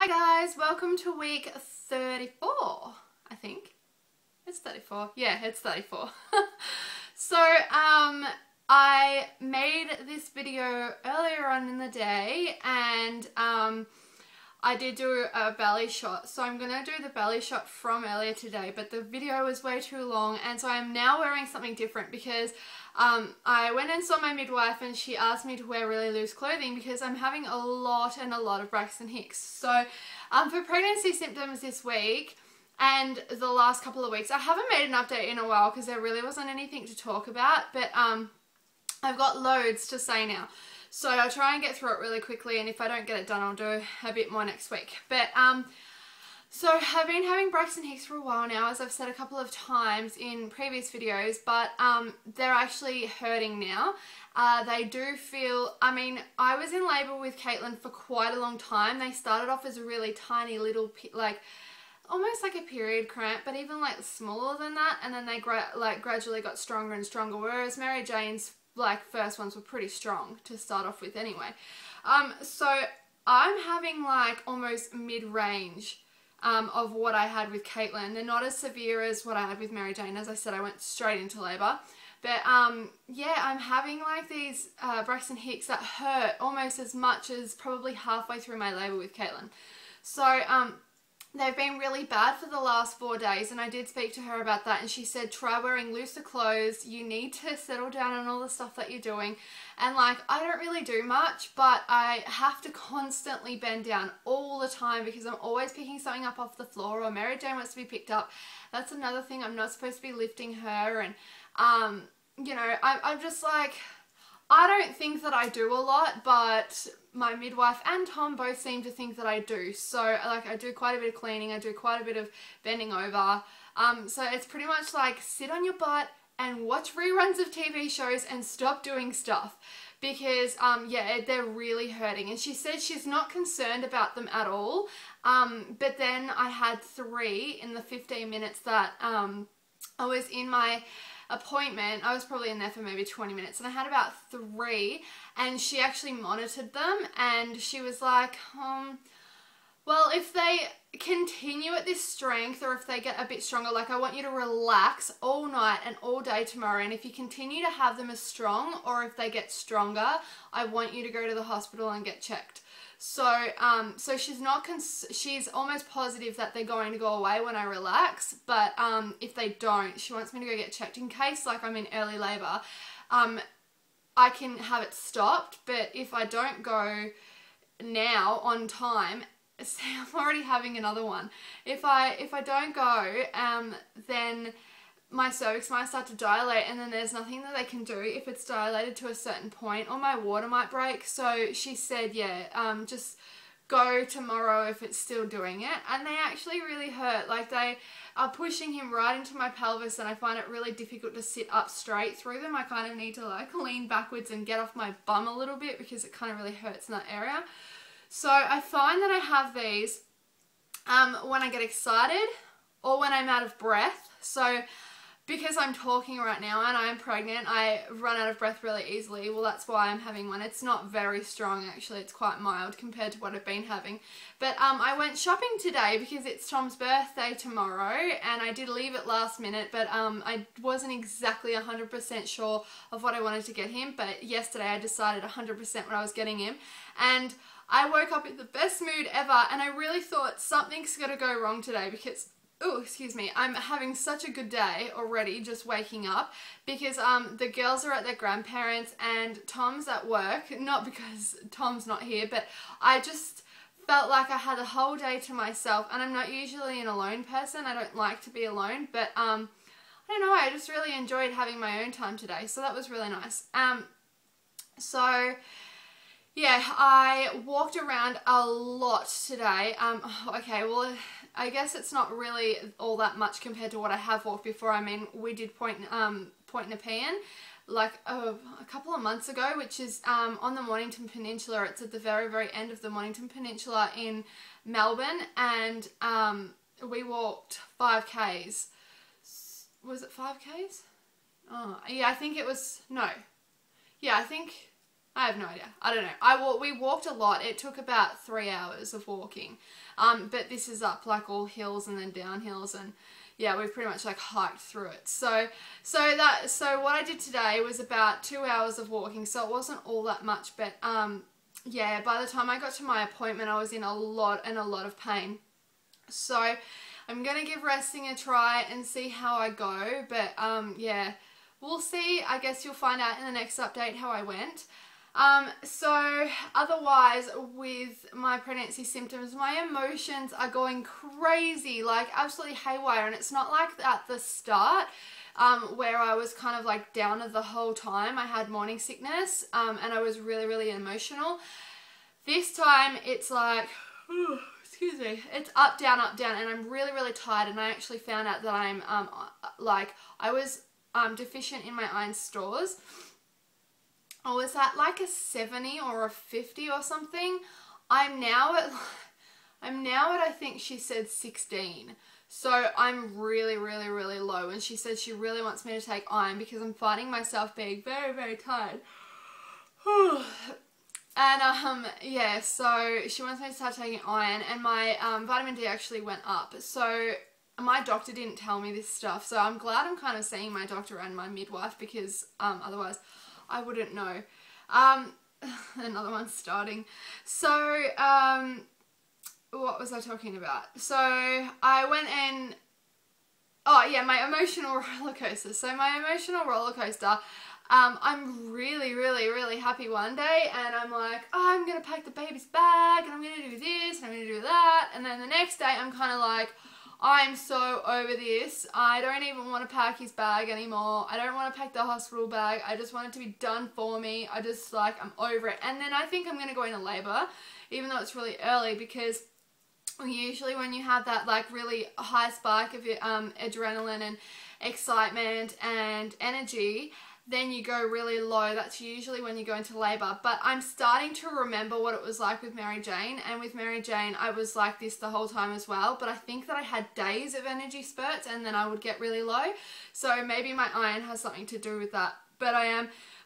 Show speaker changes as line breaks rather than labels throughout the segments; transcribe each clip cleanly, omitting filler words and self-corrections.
Hi guys, welcome to week 34, I think. It's 34. Yeah, it's 34. So, I made this video earlier on in the day and I did do a belly shot. So I'm going to do the belly shot from earlier today, but the video was way too long and so I'm now wearing something different because I went and saw my midwife and she asked me to wear really loose clothing because I'm having a lot of Braxton Hicks. So for pregnancy symptoms this week and the last couple of weeks, I haven't made an update in a while because there really wasn't anything to talk about, but I've got loads to say now. So I'll try and get through it really quickly, and if I don't get it done, I'll do a bit more next week. But so I've been having Braxton Hicks for a while now, as I've said a couple of times in previous videos, but they're actually hurting now. They do feel, I mean, I was in labour with Caitlin for quite a long time. They started off as a really tiny little, like, almost like a period cramp, but even like smaller than that, and then they gradually got stronger and stronger, whereas Mary Jane's first ones were pretty strong to start off with anyway. So I'm having like almost mid-range of what I had with Caitlin. They're not as severe as what I had with Mary Jane. As I said, I went straight into labour. But yeah, I'm having like these Braxton Hicks that hurt almost as much as probably halfway through my labour with Caitlin. So they've been really bad for the last 4 days, and I did speak to her about that, and she said try wearing looser clothes. You need to settle down on all the stuff that you're doing. And like, I don't really do much, but I have to constantly bend down all the time because I'm always picking something up off the floor, or Mary Jane wants to be picked up. That's another thing, I'm not supposed to be lifting her, and you know, I'm just like, I don't think that I do a lot, but my midwife and Tom both seem to think that I do. So like, I do quite a bit of cleaning, I do quite a bit of bending over. So it's pretty much like sit on your butt and watch reruns of TV shows and stop doing stuff because yeah, they're really hurting. And she said she's not concerned about them at all. But then I had 3 in the 15 minutes that I was in my appointment. I was probably in there for maybe 20 minutes and I had about 3, and she actually monitored them and she was like, well, if they continue at this strength or if they get a bit stronger, like, I want you to relax all night and all day tomorrow, and if you continue to have them as strong or if they get stronger, I want you to go to the hospital and get checked. So, so she's almost positive that they're going to go away when I relax, but if they don't, she wants me to go get checked in case, like, I'm in early labour. I can have it stopped, but if I don't go now on time, see, I'm already having another one. If I don't go, then my cervix might start to dilate, and then there's nothing that they can do if it's dilated to a certain point, or my water might break. So she said, yeah, just go tomorrow if it's still doing it. And they actually really hurt. Like, they are pushing him right into my pelvis, and I find it really difficult to sit up straight through them. I kind of need to like lean backwards and get off my bum a little bit because it kind of really hurts in that area. So I find that I have these when I get excited or when I'm out of breath. So because I'm talking right now and I'm pregnant, I run out of breath really easily. Well, that's why I'm having one. It's not very strong, actually. It's quite mild compared to what I've been having. But I went shopping today because it's Tom's birthday tomorrow, and I did leave it last minute, but I wasn't exactly 100% sure of what I wanted to get him. But yesterday I decided 100% what I was getting him. And I woke up in the best mood ever, and I really thought something's going to go wrong today because, oh, excuse me, I'm having such a good day already just waking up because the girls are at their grandparents and Tom's at work. Not because Tom's not here, but I just felt like I had the whole day to myself, and I'm not usually an alone person. I don't like to be alone, but I don't know, I just really enjoyed having my own time today, so that was really nice. So yeah, I walked around a lot today. Okay, well, I guess it's not really all that much compared to what I have walked before. I mean, we did Point Nepean like a couple of months ago, which is on the Mornington Peninsula. It's at the very, very end of the Mornington Peninsula in Melbourne, and we walked 5Ks. Was it 5Ks? Oh, yeah, I think it was, no. Yeah, I think I have no idea. I don't know. We walked a lot. It took about 3 hours of walking. But this is up like all hills and then down hills, and yeah, we pretty much like hiked through it. So what I did today was about 2 hours of walking, so it wasn't all that much, but yeah, by the time I got to my appointment, I was in a lot of pain. So I'm going to give resting a try and see how I go, but yeah, we'll see. I guess you'll find out in the next update how I went. So otherwise, with my pregnancy symptoms, my emotions are going crazy, like absolutely haywire, and it's not like at the start where I was kind of like down the whole time. I had morning sickness and I was really emotional. This time it's like, excuse me, it's up, down, and I'm really tired, and I actually found out that I'm I was deficient in my iron stores. I was at like a 70 or a 50 or something. I'm now at I think she said 16. So I'm really low, and she said she really wants me to take iron because I'm finding myself being very tired. And yeah, so she wants me to start taking iron, and my vitamin D actually went up. So my doctor didn't tell me this stuff, so I'm glad I'm kind of seeing my doctor and my midwife, because otherwise I wouldn't know. Another one starting. So what was I talking about? So I went in, oh yeah, my emotional roller coaster. So my emotional roller coaster, I'm really happy one day, and I'm like, oh, I'm gonna pack the baby's bag, and I'm gonna do this, and I'm gonna do that, and then the next day I'm kind of like, I'm so over this. I don't even want to pack his bag anymore. I don't want to pack the hospital bag. I just want it to be done for me. I just like, I'm over it. And then I think I'm going to go into labor, even though it's really early, because usually when you have that like really high spike of adrenaline and excitement and energy, then you go really low. That's usually when you go into labor. But I'm starting to remember what it was like with Mary Jane, and with Mary Jane I was like this the whole time as well, but I think that I had days of energy spurts and then I would get really low. So maybe my iron has something to do with that. But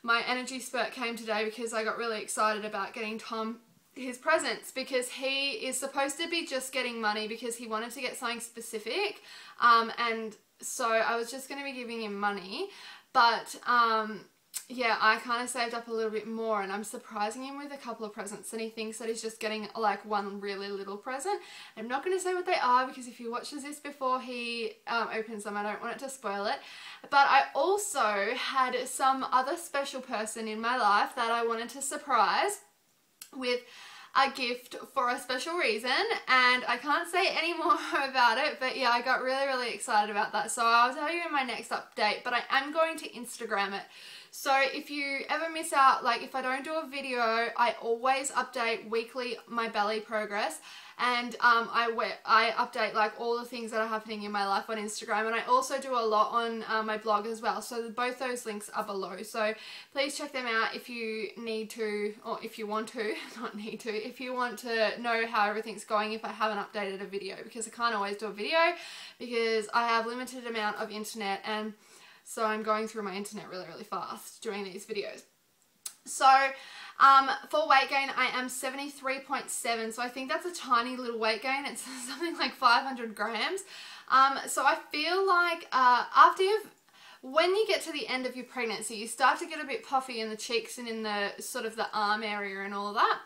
my energy spurt came today because I got really excited about getting Tom his presents, because he is supposed to be just getting money because he wanted to get something specific, and so I was just going to be giving him money. But yeah, I kind of saved up a little bit more, and I'm surprising him with a couple of presents, and he thinks that he's just getting like one really little present. I'm not going to say what they are, because if he watches this before he opens them, I don't want it to spoil it. But I also had some other special person in my life that I wanted to surprise with a gift for a special reason, and I can't say any more about it, but yeah, I got really excited about that. So I'll tell you in my next update, but I am going to Instagram it. So if you ever miss out, like if I don't do a video, I always update weekly my belly progress, and I update like all the things that are happening in my life on Instagram, and I also do a lot on my blog as well. So both those links are below, so please check them out if you need to, or if you want to, not need to, if you want to know how everything's going if I haven't updated a video, because I can't always do a video because I have limited amount of internet, and so I'm going through my internet really fast doing these videos. So for weight gain, I am 73.7, so I think that's a tiny little weight gain. It's something like 500 grams. So I feel like when you get to the end of your pregnancy, you start to get a bit puffy in the cheeks and in the sort of the arm area and all that.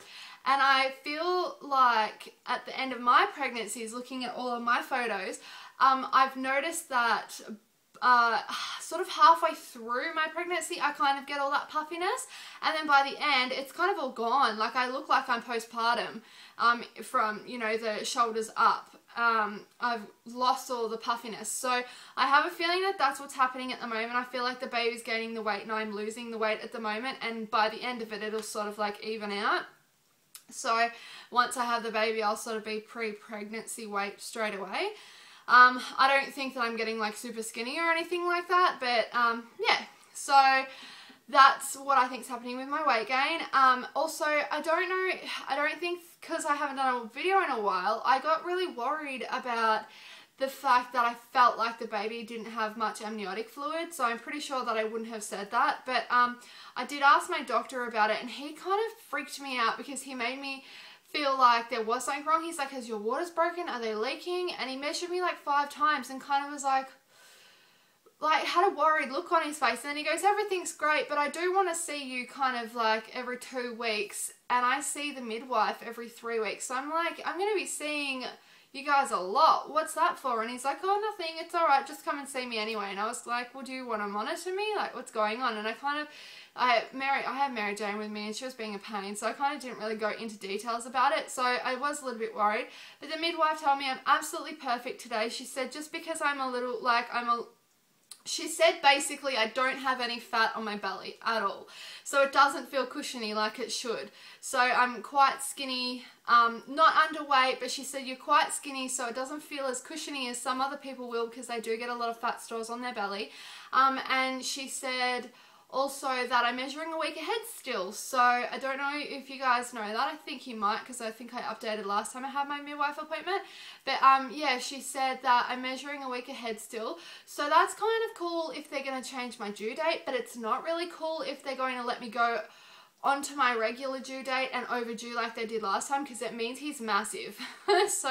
And I feel like at the end of my pregnancies, looking at all of my photos, I've noticed that sort of halfway through my pregnancy, I kind of get all that puffiness, and then by the end, it's kind of all gone. Like I look like I'm postpartum, from, you know, the shoulders up. I've lost all the puffiness. So I have a feeling that that's what's happening at the moment. I feel like the baby's gaining the weight and I'm losing the weight at the moment, and by the end of it, it'll sort of like even out. So once I have the baby, I'll sort of be pre-pregnancy weight straight away. I don't think that I'm getting like super skinny or anything like that, but yeah, so that's what I think is happening with my weight gain. Also, I don't think, because I haven't done a video in a while, I got really worried about the fact that I felt like the baby didn't have much amniotic fluid, so I'm pretty sure that I wouldn't have said that. But I did ask my doctor about it, and he kind of freaked me out because he made me feel like there was something wrong. He's like, has your waters broken? Are they leaking? And he measured me like 5 times and kind of was like had a worried look on his face. And then he goes, everything's great, but I do want to see you kind of like every 2 weeks, and I see the midwife every 3 weeks. So I'm like, I'm going to be seeing you guys a lot. What's that for? And he's like, oh, nothing, it's all right, just come and see me anyway. And I was like, well, do you want to monitor me? Like, what's going on? And I had Mary Jane with me, and she was being a pain, so I kind of didn't really go into details about it. So I was a little bit worried. But the midwife told me I'm absolutely perfect today. She said just because I'm a little, she said basically I don't have any fat on my belly at all. So it doesn't feel cushiony like it should. So I'm quite skinny, not underweight, but she said you're quite skinny, so it doesn't feel as cushiony as some other people will, because they do get a lot of fat stores on their belly. And she said also that I'm measuring a week ahead still. So I don't know if you guys know that. I think you might, because I think I updated last time I had my midwife appointment. But yeah, she said that I'm measuring a week ahead still. So that's kind of cool if they're going to change my due date, but it's not really cool if they're going to let me go onto my regular due date and overdue like they did last time, because it means he's massive. So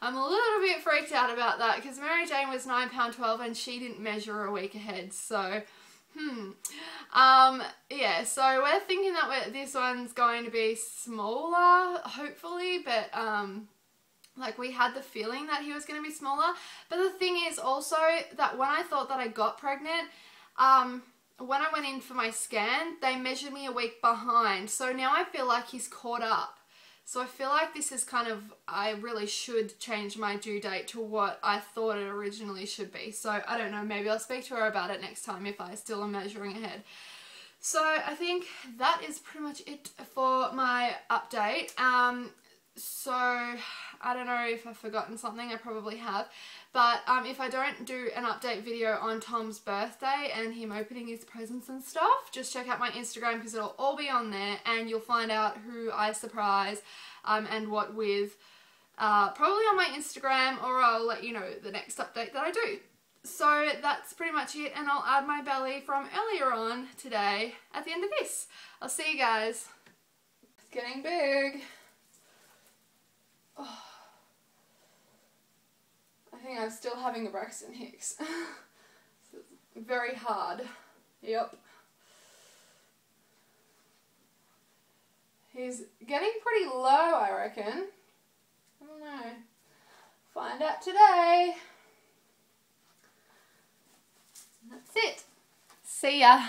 I'm a little bit freaked out about that, because Mary Jane was £9.12 and she didn't measure a week ahead. So yeah, so we're thinking that this one's going to be smaller, hopefully, but like we had the feeling that he was going to be smaller. But the thing is also that when I thought that I got pregnant, when I went in for my scan, they measured me a week behind. So now I feel like he's caught up. So I feel like this is kind of, I really should change my due date to what I thought it originally should be. So I don't know, maybe I'll speak to her about it next time if I still am measuring ahead. So I think that is pretty much it for my update. So I don't know if I've forgotten something, I probably have. But if I don't do an update video on Tom's birthday and him opening his presents and stuff, just check out my Instagram, because it'll all be on there, and you'll find out who I surprise and what with, probably on my Instagram, or I'll let you know the next update that I do. So that's pretty much it, and I'll add my belly from earlier on today at the end of this. I'll see you guys. It's getting big. Oh. I think I'm still having a Braxton Hicks. So it's very hard. Yep. He's getting pretty low, I reckon. I don't know. Find out today. That's it. See ya.